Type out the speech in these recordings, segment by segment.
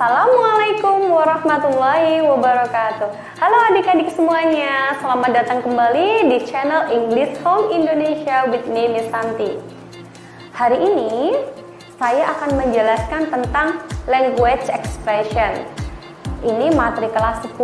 Assalamualaikum warahmatullahi wabarakatuh. Halo adik-adik semuanya, selamat datang kembali di channel English Home Indonesia with me, Miss Santi. Hari ini saya akan menjelaskan tentang language expression. Ini materi kelas 10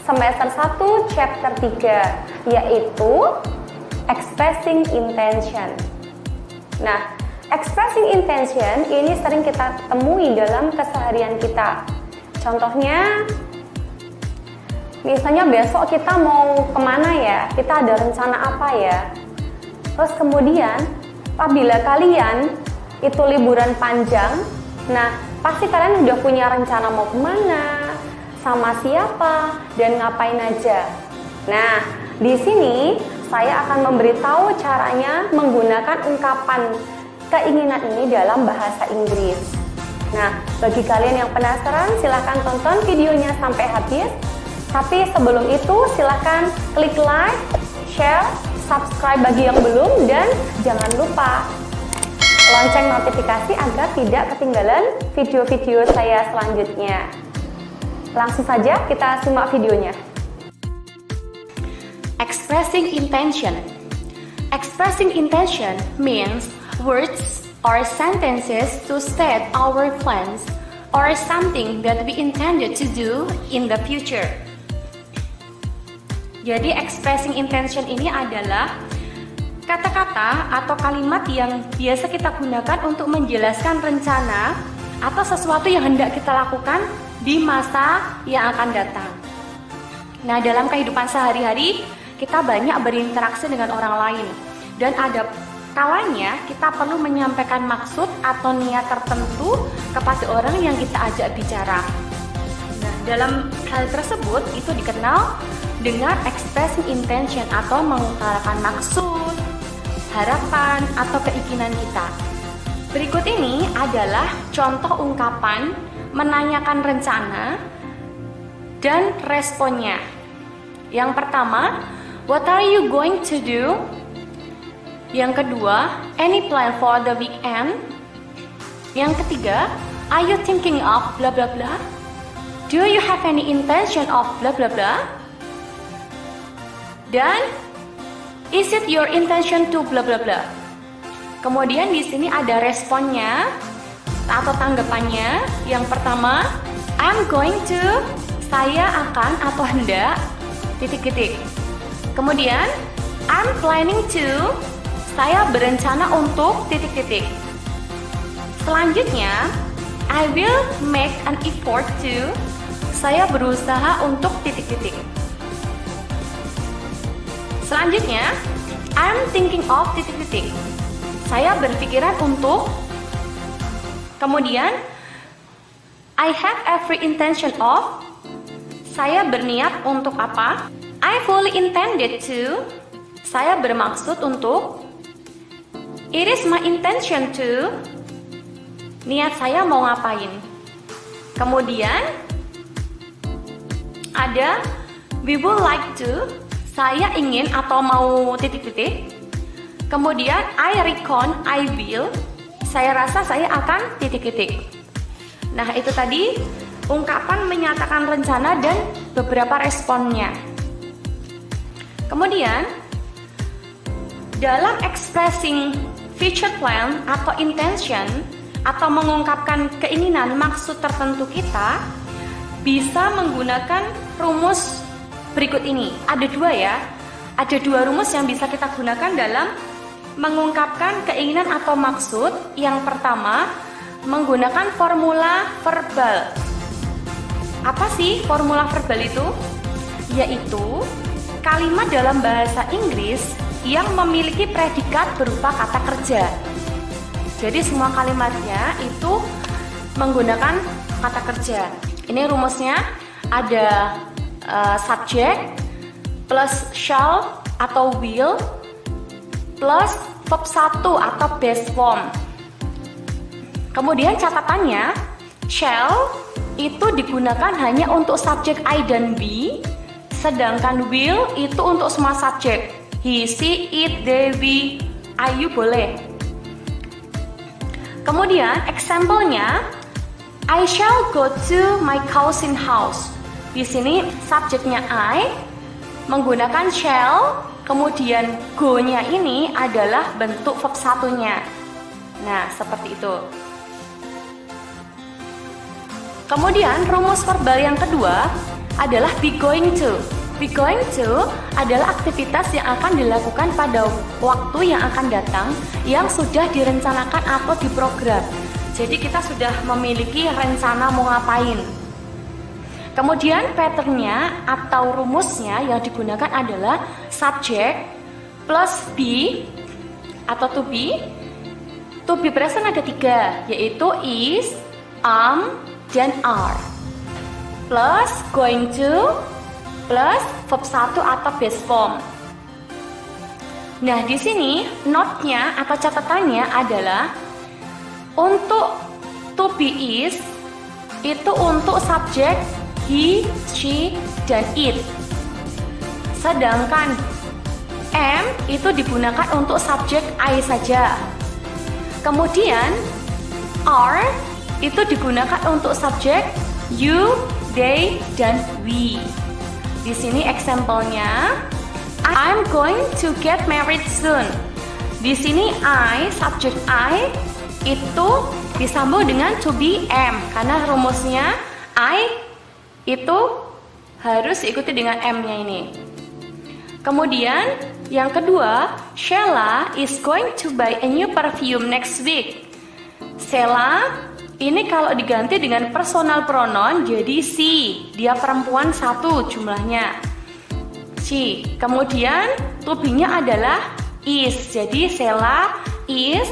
semester 1 chapter 3, yaitu expressing intention. Nah, expressing intention ini sering kita temui dalam keseharian kita. Contohnya, misalnya besok kita mau kemana ya? Kita ada rencana apa ya? Terus kemudian, apabila kalian itu liburan panjang, nah pasti kalian udah punya rencana mau kemana, sama siapa, dan ngapain aja. Nah, di sini saya akan memberitahu caranya menggunakan ungkapan keinginan ini dalam bahasa Inggris. Nah, bagi kalian yang penasaran, silahkan tonton videonya sampai habis. Tapi sebelum itu, silahkan klik like, share, subscribe bagi yang belum, dan jangan lupa lonceng notifikasi agar tidak ketinggalan video-video saya selanjutnya. Langsung saja kita simak videonya. Expressing intention. Expressing intention means words or sentences to state our plans or something that we intended to do in the future. Jadi expressing intention ini adalah kata-kata atau kalimat yang biasa kita gunakan untuk menjelaskan rencana atau sesuatu yang hendak kita lakukan di masa yang akan datang. Nah, dalam kehidupan sehari-hari kita banyak berinteraksi dengan orang lain dan ada kalanya kita perlu menyampaikan maksud atau niat tertentu kepada orang yang kita ajak bicara. Nah, dalam hal tersebut itu dikenal dengan expressing intention atau mengutarakan maksud, harapan, atau keinginan kita. Berikut ini adalah contoh ungkapan menanyakan rencana dan responnya. Yang pertama, what are you going to do? Yang kedua, any plan for the weekend? Yang ketiga, are you thinking of blah blah blah? Do you have any intention of blah blah blah? Dan is it your intention to blah blah blah? Kemudian di sini ada responnya atau tanggapannya. Yang pertama, I'm going to, saya akan atau hendak titik-titik. Kemudian, I'm planning to, saya berencana untuk titik-titik. Selanjutnya, I will make an effort to, saya berusaha untuk titik-titik. Selanjutnya, I'm thinking of titik-titik, saya berpikiran untuk. Kemudian, I have every intention of, saya berniat untuk apa? I fully intended to, saya bermaksud untuk. It is my intention to, niat saya mau ngapain. Kemudian ada we would like to, saya ingin atau mau titik-titik. Kemudian I reckon, I will, saya rasa saya akan titik-titik. Nah, itu tadi ungkapan menyatakan rencana dan beberapa responnya. Kemudian dalam expressing future plan atau intention atau mengungkapkan keinginan maksud tertentu kita bisa menggunakan rumus berikut ini. Ada dua ya. Ada dua rumus yang bisa kita gunakan dalam mengungkapkan keinginan atau maksud. Yang pertama, menggunakan formula verbal. Apa sih formula verbal itu? Yaitu kalimat dalam bahasa Inggris yang memiliki predikat berupa kata kerja. Jadi semua kalimatnya itu menggunakan kata kerja. Ini rumusnya ada subject plus shall atau will plus verb 1 atau base form. Kemudian catatannya, shall itu digunakan hanya untuk subjek I dan B, sedangkan will itu untuk semua subjek. He, she, it, they, we, I, you boleh. Kemudian example-nya I shall go to my cousin house. Di sini subjeknya I menggunakan shall, kemudian go-nya ini adalah bentuk verb satunya. Nah, seperti itu. Kemudian rumus verbal yang kedua adalah be going to. Be going to adalah aktivitas yang akan dilakukan pada waktu yang akan datang yang sudah direncanakan atau diprogram. Jadi kita sudah memiliki rencana mau ngapain. Kemudian patternnya atau rumusnya yang digunakan adalah subject plus be atau to be. To be present ada 3, yaitu is, dan are. Plus going to plus verb 1 atau base form. Nah, di sini note-nya atau catatannya adalah untuk to be is itu untuk subjek he, she, dan it. Sedangkan am itu digunakan untuk subjek I saja. Kemudian are itu digunakan untuk subjek you, they, dan we. Di sini example-nya, I'm going to get married soon. Di sini I, subjek I itu disambung dengan to be am karena rumusnya I itu harus diikuti dengan am-nya ini. Kemudian yang kedua, Sheila is going to buy a new perfume next week. Sheila ini kalau diganti dengan personal pronoun jadi she, dia perempuan 1 jumlahnya. She. Kemudian to be-nya adalah is. Jadi Sheila is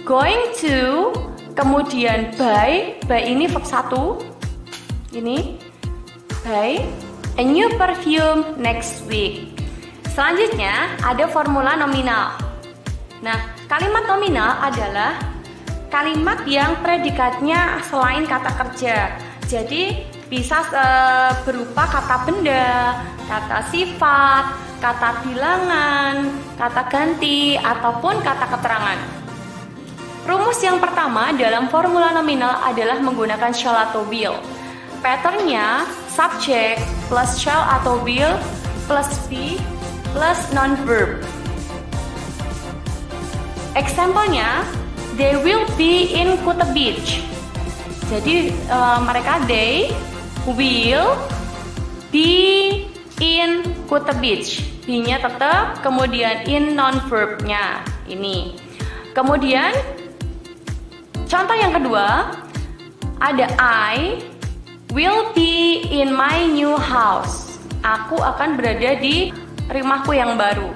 going to, kemudian buy ini verb 1. Ini buy a new perfume next week. Selanjutnya ada formula nominal. Nah, kalimat nominal adalah kalimat yang predikatnya selain kata kerja. Jadi bisa berupa kata benda, kata sifat, kata bilangan, kata ganti, ataupun kata keterangan. Rumus yang pertama dalam formula nominal adalah menggunakan shall atau will. Patternnya subject plus shall atau will plus be plus non-verb. Example-nya, they will be in Kuta Beach. Jadi mereka they will be in Kuta Beach. Be-nya tetap, kemudian in non-verb-nya ini. Kemudian contoh yang kedua ada I will be in my new house. Aku akan berada di rumahku yang baru.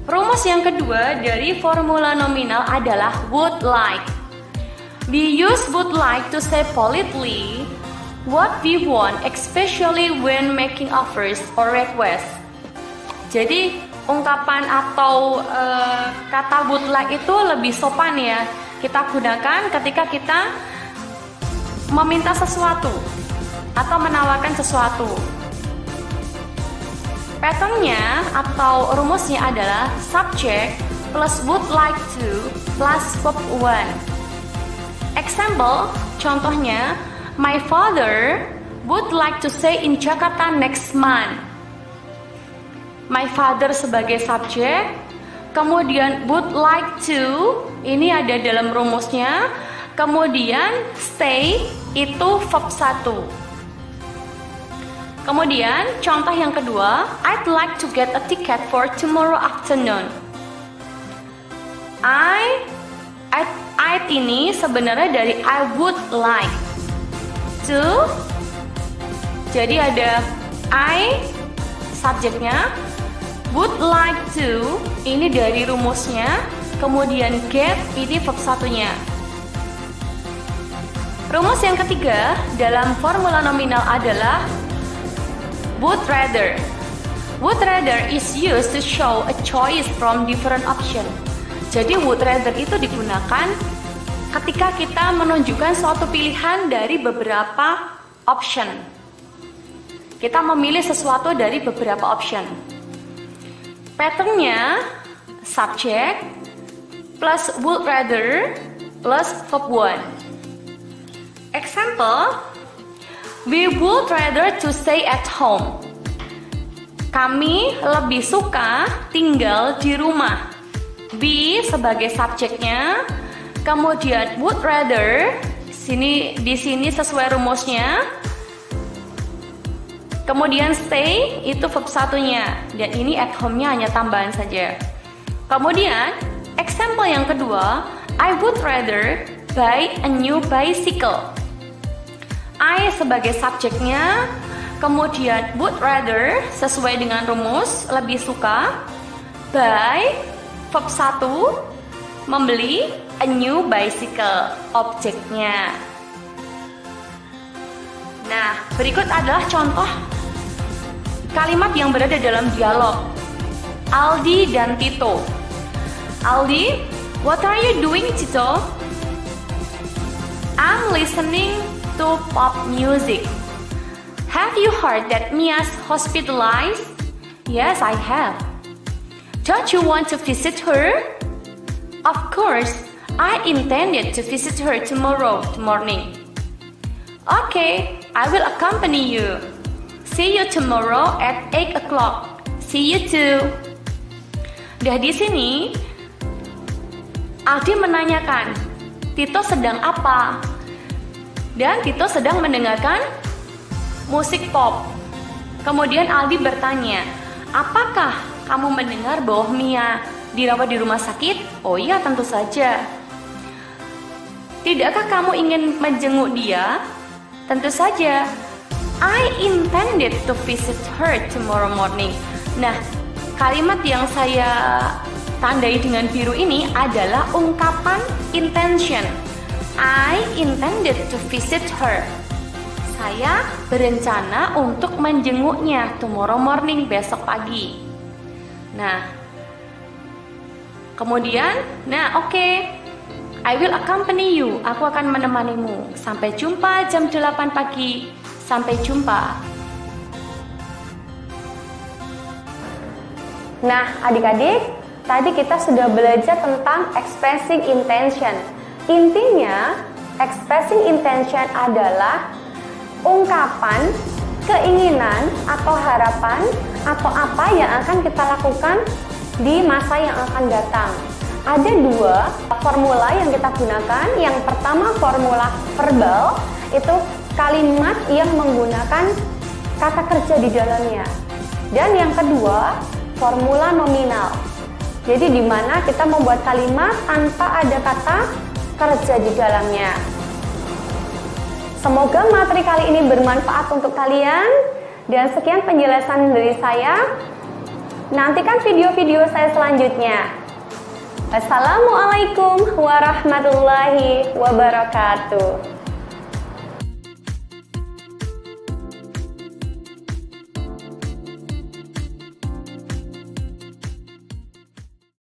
Rumus yang kedua dari formula nominal adalah would like. We use would like to say politely what we want, especially when making offers or requests. Jadi ungkapan atau kata would like itu lebih sopan ya. Kita gunakan ketika kita meminta sesuatu atau menawarkan sesuatu. Patternnya atau rumusnya adalah subject plus would like to plus verb 1. Example, contohnya, my father would like to stay in Jakarta next month. My father sebagai subjek, kemudian would like to, ini ada dalam rumusnya, kemudian stay itu verb 1. Kemudian contoh yang kedua, I'd like to get a ticket for tomorrow afternoon. I'd ini sebenarnya dari I would like to. Jadi ada I subjeknya, would like to ini dari rumusnya, kemudian get ini verb 1-nya. Rumus yang ketiga dalam formula nominal adalah would rather. Would rather is used to show a choice from different option. Jadi would rather itu digunakan ketika kita menunjukkan suatu pilihan dari beberapa option. Kita memilih sesuatu dari beberapa option. Patternnya subject plus would rather plus verb 1. Example, we would rather to stay at home. Kami lebih suka tinggal di rumah. Be sebagai subjeknya, kemudian would rather di sini sesuai rumusnya. Kemudian stay itu verb satunya, dan ini at home-nya hanya tambahan saja. Kemudian example yang kedua, I would rather buy a new bicycle. I sebagai subjeknya, kemudian would rather sesuai dengan rumus lebih suka, buy verb 1 membeli, a new bicycle objeknya. Nah, berikut adalah contoh kalimat yang berada dalam dialog Aldi dan Tito. Aldi, what are you doing, Tito? I'm listening to pop music. Have you heard that Mia's hospitalized? Yes, I have. Don't you want to visit her? Of course, I intended to visit her tomorrow morning. Okay, I will accompany you. See you tomorrow at 8 o'clock. See you too. Di sini, Aldi menanyakan, Tito sedang apa? Dan Tito sedang mendengarkan musik pop. Kemudian Aldi bertanya, apakah kamu mendengar bahwa Mia dirawat di rumah sakit? Oh iya, tentu saja. Tidakkah kamu ingin menjenguk dia? Tentu saja. I intended to visit her tomorrow morning. Nah, kalimat yang saya tandai dengan biru ini adalah ungkapan intention. I intended to visit her. Saya berencana untuk menjenguknya tomorrow morning, besok pagi. Nah, kemudian, oke. I will accompany you. Aku akan menemanimu. Sampai jumpa jam 8 pagi. Sampai jumpa. Nah, adik-adik, tadi kita sudah belajar tentang expressing intention. Intinya, expressing intention adalah ungkapan, keinginan, atau harapan, atau apa yang akan kita lakukan di masa yang akan datang. Ada dua formula yang kita gunakan. Yang pertama formula verbal, itu kalimat yang menggunakan kata kerja di dalamnya. Dan yang kedua, formula nominal. Jadi di mana kita membuat kalimat tanpa ada kata kerja di dalamnya. Semoga materi kali ini bermanfaat untuk kalian. Dan sekian penjelasan dari saya. Nantikan video-video saya selanjutnya. Assalamualaikum warahmatullahi wabarakatuh.